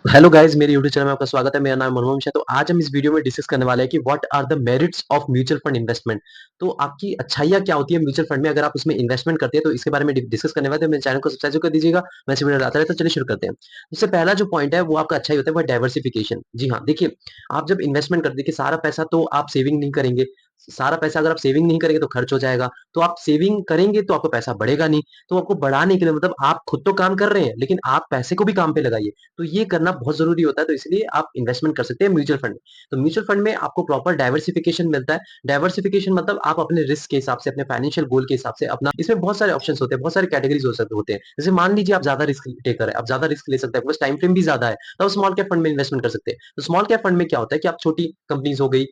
Hello guys, मेरे YouTube channel में आपका स्वागत है। मेरा नाम मनोज है। तो आज हम इस वीडियो में डिस्कस करने वाले हैं कि what are the merits of mutual fund investment. तो आपकी अच्छाइयाँ क्या होती है म्यूचुअल फंड में अगर आप उसमें इन्वेस्टमेंट करते हैं, तो इसके बारे में डिस्कस करने वाले हैं। तो मेरे चैनल को सब्सक्राइब कर दीजिएगा। मैं ऐसे वीडियो लाता रहता हूं। चलिए शुरू करते हैं। इससे पहला जो पॉइंट है वो आपका अच्छा ही होता है, वो डाइवर्सिफिकेशन। जी हाँ, देखिए, आप जब इन्वेस्टमेंट करते देखिए, सारा पैसा तो आप सेविंग नहीं करेंगे। सारा पैसा अगर आप सेविंग नहीं करेंगे तो खर्च हो जाएगा। तो आप सेविंग करेंगे तो आपका पैसा बढ़ेगा नहीं। तो आपको बढ़ाने के लिए मतलब आप खुद तो काम कर रहे हैं, लेकिन आप पैसे को भी काम पे लगाइए। तो ये करना बहुत ज़रूरी होता है, तो इसलिए आप इन्वेस्टमेंट कर सकते हैं म्यूचुअल फंड में। तो म्यूचुअल फंड में आपको प्रॉपर डाइवर्सिफिकेशन मिलता है। डाइवर्सिफिकेशन मतलब आप अपने रिस्क के हिसाब से, अपने फाइनेंशियल गोल के हिसाब से अपना इसमें बहुत सारे ऑप्शंस होते हैं, बहुत सारे कैटेगरीज़ हो सकते होते हैं। जैसे मान लीजिए आप ज़्यादा रिस्क टेकर है, आप ज़्यादा रिस्क ले सकते हैं, आपके पास टाइम फ्रेम भी ज़्यादा है, तो आप स्मॉल कैप फंड में इन्वेस्टमेंट कर सकते हैं। तो स्मॉल कैप फंड में क्या होता है कि आप छोटी कंपनीज़ हो गई,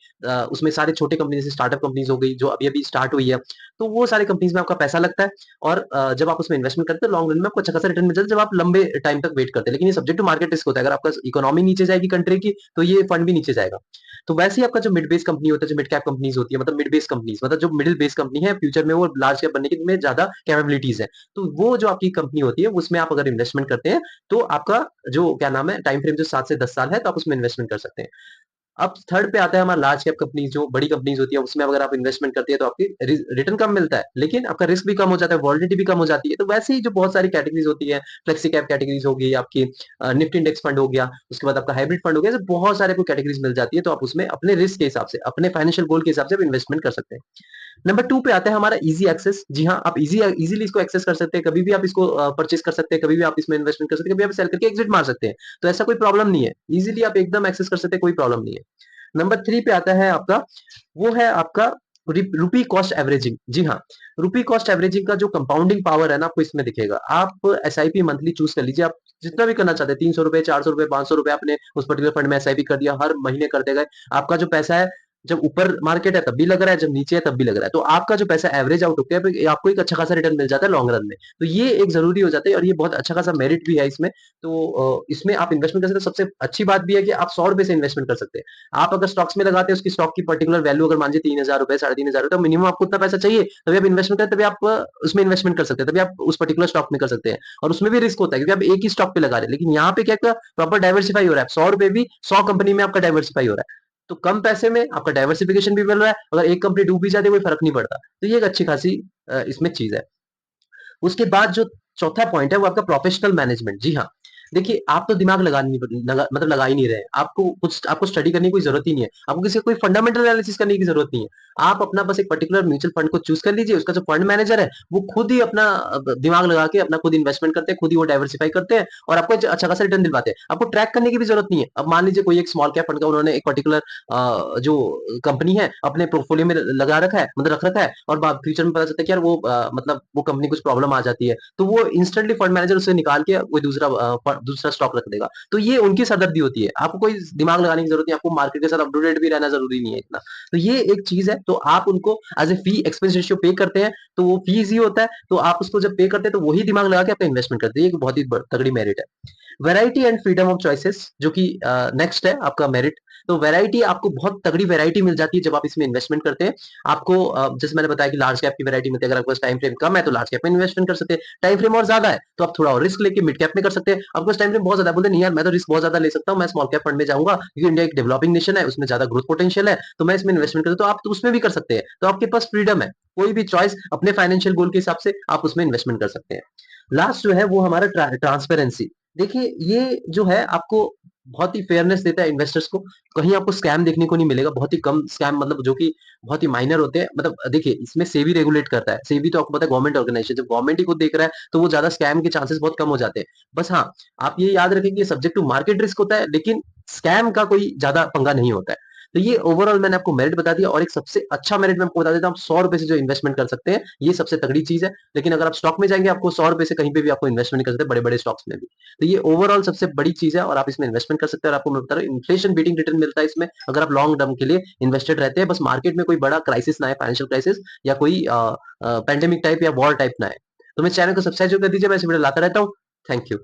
उसमें सारे छोटे कंपनी जैसे स्टार्टअप कंपनीज़ हो गई, जो अभी-अभी स्टार्ट हुई है, तो वो सारी कंपनीज़ में आपका पैसा लगता है। और जब आप उसमें इन्वेस्टमेंट करते हैं लॉन्ग रन में आपको अच्छा खासा रिटर्न मिल जाता है, जब आप लंबे टाइम तक वेट करते हैं। लेकिन ये सब्जेक्ट टू मार्केट रिस्क होता है। अगर आपका इकोनॉमी नीचे जाएगी कंट्री की, तो ये फंड भी नीचे जाएगा। तो वैसे ही आपका जो मिड बेस कंपनी होता है, जो मिड कैप कंपनीज होती है, मतलब मिड बेस कंपनीज, मतलब जो मिडिल बेस कंपनी है, फ्यूचर में वो लार्ज कैप बनने की में ज्यादा कैपेबिलिटीज है। तो वो जो आपकी कंपनी होती है, उसमें आप अगर इन्वेस्टमेंट करते हैं, तो आपका जो क्या नाम है, टाइम फ्रेम जो 7 से 10 साल है, तो आप उसमें इन्वेस्टमेंट कर सकते हैं। अब थर्ड पे आता है हमारा लार्ज कैप कंपनीज, जो बड़ी कंपनीज होती है, उसमें अगर आप इन्वेस्टमेंट करते हैं तो आपकी रिटर्न कम मिलता है, लेकिन आपका रिस्क भी कम हो जाता है, वॉलिडिटी भी कम हो जाती है। तो वैसे ही जो बहुत सारी कैटेगरीज होती है, फ्लेक्सी कैप कैटेगरीज होगी आपकी, निफ्टी इंडेक्स फंड हो गया, उसके बाद आपका हाइब्रिड फंड हो गया, ऐसे बहुत सारे आपको कैटेगरीज मिल जाती है। तो आप उसमें अपने रिस्क के हिसाब से, अपने फाइनेंशियल गोल के हिसाब से इन्वेस्टमेंट कर सकते हैं। नंबर 2 पे आता है हमारा ईज़ी एक्सेस। जी हाँ, आप ईज़िली इसको एक्सेस कर सकते हैं, कभी भी आप इसको परचेज़ कर सकते हैं, कभी भी आप इसमें इन्वेस्टमेंट कर सकते हैं, कभी आप सेल करके एग्ज़िट मार सकते हैं। तो ऐसा कोई प्रॉब्लम नहीं है। ईज़िली आप एकदम एक्सेस कर सकते हैं, कोई प्रॉब्लम नहीं है। नंबर 3 पे आता है आपका, वो है आपका रुपी कॉस्ट एवरेजिंग। जी हाँ, रुपी कॉस्ट एवरेजिंग का जो कंपाउंडिंग पावर है ना, आपको इसमें दिखेगा। आप एसआईपी मंथली चूज कर लीजिए, आप जितना भी करना चाहते हैं, ₹300, ₹400, ₹500 आपने उस पर्टिकुलर फंड में एसआईपी कर दिया, हर महीने करते गए। आपका जो पैसा है, जब ऊपर मार्केट है तब भी लग रहा है, जब नीचे है तब भी लग रहा है। तो आपका जो पैसा एवरेज आउट होके आपको एक अच्छा खासा रिटर्न मिल जाता है लॉन्ग रन में। तो ये एक ज़रूरी हो जाता है, और ये बहुत अच्छा खासा मेरिट भी है इसमें। तो इसमें आप इन्वेस्टमेंट कर सकते हैं। सबसे अच्छी बात भी है कि आप ₹100 से इन्वेस्टमेंट कर सकते हैं। आप अगर स्टॉक्स में लगाते हैं, उसकी स्टॉक की पर्टिकुलर वैल्यू अगर मान लीजिए ₹3000, ₹3500, तो मिनिमम आपको उतना पैसा चाहिए, तभी आप इन्वेस्टमेंट करें, तभी आप उसमें इन्वेस्टमेंट कर सकते हैं, तभी आप उस पर्टिकुलर स्टॉक में कर सकते हैं। और उसमें भी रिस्क होता है, क्योंकि आप एक ही स्टॉक पे लगा रहे हैं, लेकिन यहाँ पे क्या प्रॉपर डाइवर्सिफाई हो रहा है। ₹100 भी 100 कंपनी में आपका डाइवर्सिफाई हो रहा है। तो कम पैसे में आपका डाइवर्सिफिकेशन भी मिल रहा है, अगर एक कंपनी डूब भी जाती है कोई फर्क नहीं पड़ता। तो ये एक अच्छी खासी इसमें चीज है। उसके बाद जो चौथा पॉइंट है वो आपका प्रोफेशनल मैनेजमेंट। जी हाँ, देखिए, आप तो दिमाग मतलब लगा ही नहीं रहे हैं। आपको स्टडी करने की कोई जरूरत ही नहीं है, आपको किसी कोई फंडामेंटल एनालिसिस करने की जरूरत नहीं है। आप अपना बस एक पर्टिकुलर म्यूचुअल फंड को चूज कर लीजिए, उसका जो फंड मैनेजर है वो खुद ही अपना दिमाग लगा के अपना खुद इन्वेस्टमेंट करते हैं, खुद ही वो डाइवर्सिफाई करते हैं, और आपको अच्छा खासा रिटर्न दिलवाते हैं। आपको ट्रैक करने की भी जरूरत नहीं है। अब मान लीजिए कोई एक स्मॉल कैप फंड का उन्होंने एक पर्टिकुलर जो कंपनी है अपने पोर्टफोलियो में लगा रखा है, मतलब रख रखा है, और फ्यूचर में पता चलता है कि यार वो मतलब वो कंपनी कुछ प्रॉब्लम आ जाती है, तो वो इंस्टेंटली फंड मैनेजर उसे निकाल के कोई दूसरा स्टॉक रख देगा। तो ये उनकी सरदर्दी होती है, आपको कोई दिमाग लगाने की जरूरत नहीं, आपको मार्केट के साथ अप टू डेट भी रहना जरूरी नहीं है इतना। तो ये एक चीज है। तो आप उनको as a fee expense ratio pay करते हैं, तो वो फीस ही होता है। तो आप उसको जब पे करते हैं, तो वही दिमाग लगा के आपका इन्वेस्टमेंट करते हैं। ये एक बहुत ही तगड़ी मेरिट है। Variety and freedom of choices, जो कि नेक्स्ट है आपका मेरिट। तो वैरायटी, आपको बहुत तगड़ी वैरायटी मिल जाती है जब आप इसमें इन्वेस्टमेंट करते हैं। आपको जैसे मैंने बताया कि लार्ज कैप की वैरायटी मिलती है। अगर आपके पास टाइम फ्रेम कम है तो लार्ज कैप में इन्वेस्टमेंट कर सकते हैं, टाइम फ्रेम और ज्यादा है तो आप थोड़ा और रिस्क लेके मिड कैप में कर सकते हैं। आपके पास टाइम फ्रेम बहुत ज्यादा है, बोलते नहीं यार मैं तो रिस्क बहुत ज्यादा ले सकता हूँ, मैं स्मॉल कैप फंड में जाऊंगा, क्योंकि इंडिया एक डेवलपिंग नेशन है, उसमें ज्यादा ग्रोथ पोटेंशियल है, तो मैं इसमें इन्वेस्टमेंट करता हूँ। तो आप तो उसमें भी कर सकते हैं। तो आपके पास फ्रीडम है, कोई भी चॉइस अपने फाइनेंशियल गोल के हिसाब से आप उसमें इन्वेस्टमेंट कर सकते हैं। लास्ट जो है वो हमारा ट्रांसपेरेंसी। देखिए, ये जो है आपको बहुत ही फेयरनेस देता है इन्वेस्टर्स को। कहीं आपको स्कैम देखने को नहीं मिलेगा, बहुत ही कम स्कैम, मतलब जो कि बहुत ही माइनर होते हैं। मतलब देखिए, इसमें सेबी रेगुलेट करता है। सेबी तो आपको पता है गवर्नमेंट ऑर्गेनाइजेशन, जब गवर्नमेंट ही खुद देख रहा है तो वो ज्यादा स्कैम के चांसेस बहुत कम हो जाते हैं। बस हाँ, आप ये याद रखें कि ये सब्जेक्ट टू मार्केट रिस्क होता है, लेकिन स्कैम का कोई ज्यादा पंगा नहीं होता है। तो ये ओवरऑल मैंने आपको मेरिट बता दिया, और एक सबसे अच्छा मेरिट मैं आपको बता देता हूँ, ₹100 से जो इन्वेस्टमेंट कर सकते हैं, ये सबसे तगड़ी चीज है। लेकिन अगर आप स्टॉक में जाएंगे, आपको ₹100 से कहीं पे भी आपको इन्वेस्टमेंट नहीं कर सकते, बड़े-बड़े स्टॉक्स में भी। तो ये ओवरऑल सबसे बड़ी चीज है, और आप इसमें इन्वेस्टमेंट कर सकते हैं। और आपको मैं बता रहा हूँ, इन्फ्लेशन बीटिंग रिटर्न मिलता है इसमें, अगर आप लॉन्ग टर्म के लिए इन्वेस्टेड रहते हैं। बस मार्केट में कोई बड़ा क्राइसिस ना आए, फाइनेंशियल क्राइसिस, या कोई पैंडेमिक टाइप या वॉर टाइप ना आए। तो मेरे चैनल को सब्सक्राइब कर दीजिए, मैं ऐसे वीडियो लाता रहता हूँ। Thank you.